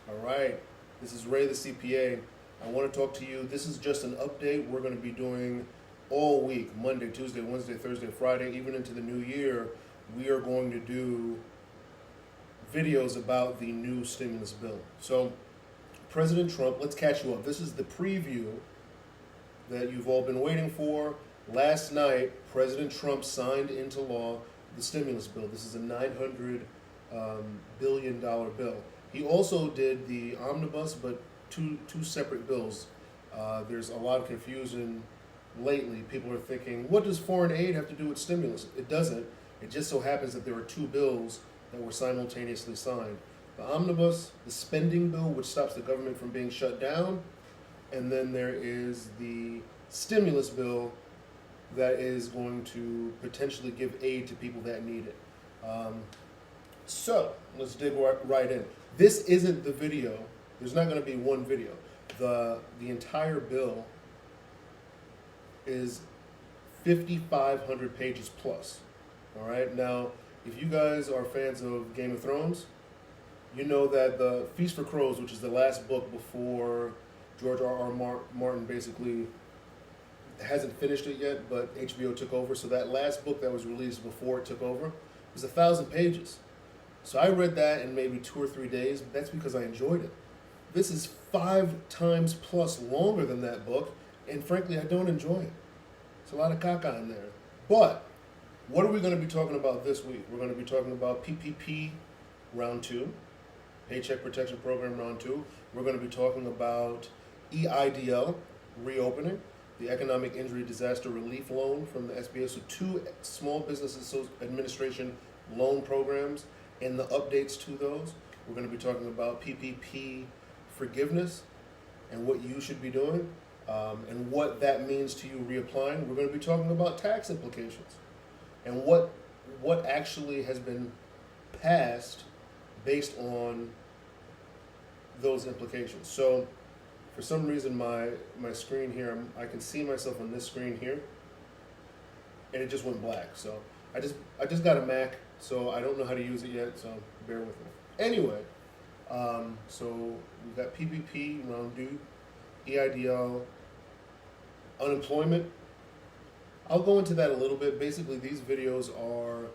All right, this is Ray the CPA. I want to talk to you. This is just an update we're going to be doing all week, Monday, Tuesday, Wednesday, Thursday, Friday, even into the new year. We are going to do videos about the new stimulus bill. So, President Trump, let's catch you up. This is the preview that you've all been waiting for. Last night, President Trump signed into law the stimulus bill. This is a $900 billion bill. He also did the Omnibus, but two separate bills. There's a lot of confusion lately. People are thinking, what does foreign aid have to do with stimulus? It doesn't. It just so happens that there are two bills that were simultaneously signed. The Omnibus, the spending bill, which stops the government from being shut down, and then there is the stimulus bill that is going to potentially give aid to people that need it. So let's dig right in. This isn't the video. There's not going to be one video. The entire bill is 5,500 pages plus. All right. Now, if you guys are fans of Game of Thrones, you know that the Feast for Crows, which is the last book before George R.R. Martin basically hasn't finished it yet, but HBO took over. So that last book that was released before it took over was 1,000 pages. So I read that in maybe 2 or 3 days. But that's because I enjoyed it. This is 5 times plus longer than that book, and frankly, I don't enjoy it. It's a lot of caca in there. But what are we going to be talking about this week? We're going to be talking about PPP Round 2, Paycheck Protection Program Round 2. We're going to be talking about EIDL reopening, the Economic Injury Disaster Relief Loan from the SBA. So 2 Small Business Administration loan programs and the updates to those. We're going to be talking about PPP forgiveness and what you should be doing and what that means to you reapplying. We're going to be talking about tax implications and what actually has been passed based on those implications. So for some reason my screen here, I can see myself on this screen here, and it just went black. So I just got a Mac, so I don't know how to use it yet, so bear with me. Anyway, so we've got PPP, Round 2, EIDL, unemployment. I'll go into that a little bit. Basically, these videos are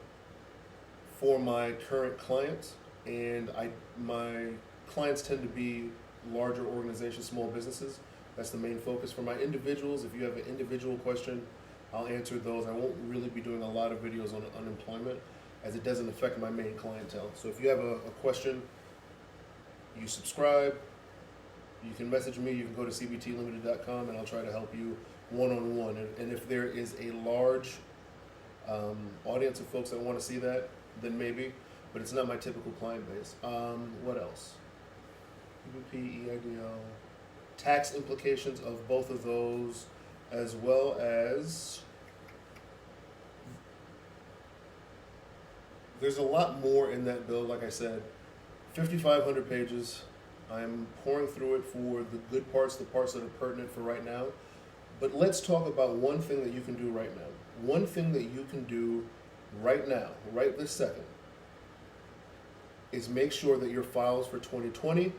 for my current clients, and my clients tend to be larger organizations, small businesses. That's the main focus. For my individuals, if you have an individual question, I'll answer those. I won't really be doing a lot of videos on unemployment, as it doesn't affect my main clientele. So if you have a question, you subscribe, you can message me, you can go to cbtlimited.com, and I'll try to help you one-on-one. And if there is a large audience of folks that want to see that, then maybe, but it's not my typical client base. What else? PPP, EIDL, tax implications of both of those, as well as there's a lot more in that bill. Like I said, 5,500 pages. I'm pouring through it for the good parts, the parts that are pertinent for right now. But let's talk about one thing that you can do right now. One thing that you can do right now, right this second, is make sure that your files for 2020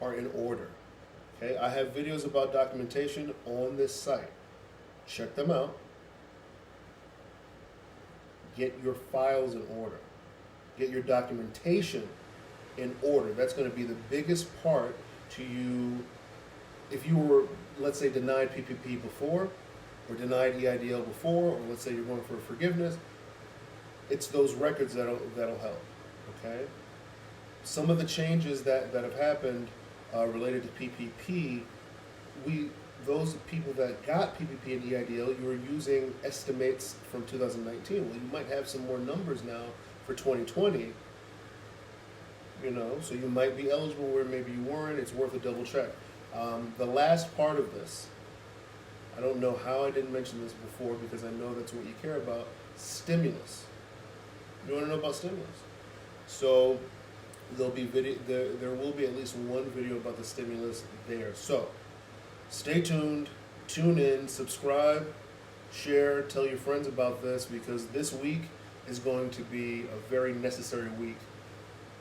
are in order. Okay, I have videos about documentation on this site. Check them out. Get your files in order. Get your documentation in order. That's going to be the biggest part to you. If you were, let's say, denied PPP before, or denied EIDL before, or let's say you're going for forgiveness, it's those records that'll help. Okay. Some of the changes that have happened related to PPP, those people that got PPP and EIDL, you were using estimates from 2019. Well, you might have some more numbers now for 2020. So you might be eligible where maybe you weren't. It's worth a double check. The last part of this, I don't know how I didn't mention this before, because I know that's what you care about, stimulus. You want to know about stimulus? So there'll be there will be at least one video about the stimulus there. So stay tuned, tune in, subscribe, share, tell your friends about this, because this week is going to be a very necessary week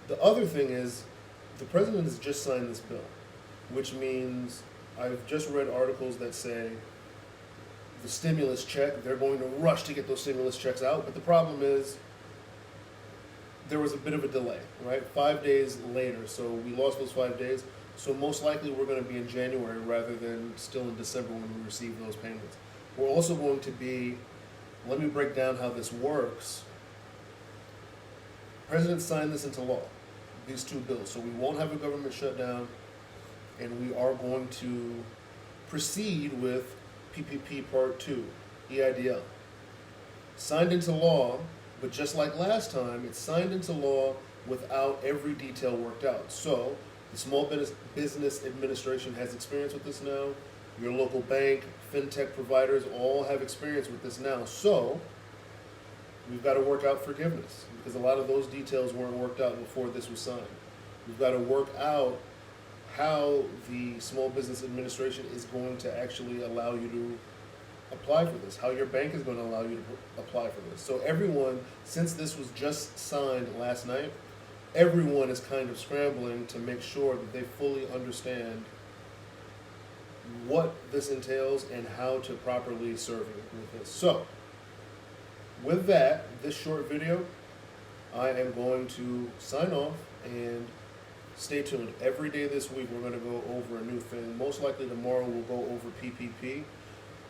The other thing is, the president has just signed this bill, which means I've just read articles that say the stimulus check, they're going to rush to get those stimulus checks out, but the problem is there was a bit of a delay, right? 5 days later, so we lost those 5 days. So most likely we're going to be in January rather than still in December when we receive those payments. We're also going to be, let me break down how this works. The President signed this into law, these two bills, so we won't have a government shutdown, and we are going to proceed with PPP Part 2, EIDL. Signed into law, but just like last time, it's signed into law without every detail worked out. So the Small Business Administration has experience with this now. Your local bank, fintech providers all have experience with this now. So we've got to work out forgiveness because a lot of those details weren't worked out before this was signed. We've got to work out how the Small Business Administration is going to actually allow you to apply for this, how your bank is going to allow you to apply for this. So everyone, since this was just signed last night, everyone is kind of scrambling to make sure that they fully understand what this entails and how to properly serve with this. So, with that, this short video, I am going to sign off and stay tuned. Every day this week we're going to go over a new thing. Most likely tomorrow we'll go over PPP.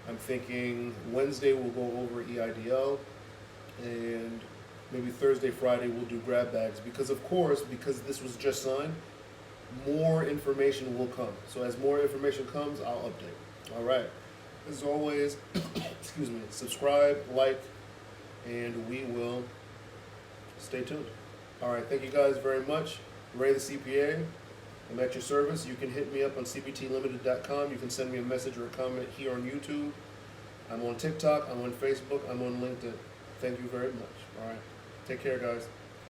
I'm thinking Wednesday we'll go over EIDL, and maybe Thursday, Friday we'll do grab bags because, of course, because this was just signed, more information will come. So as more information comes, I'll update. All right. As always, excuse me, subscribe, like, and we will stay tuned. All right. Thank you guys very much. Ray the CPA. I'm at your service. You can hit me up on cbtlimited.com. You can send me a message or a comment here on YouTube. I'm on TikTok. I'm on Facebook. I'm on LinkedIn. Thank you very much. All right. Take care, guys.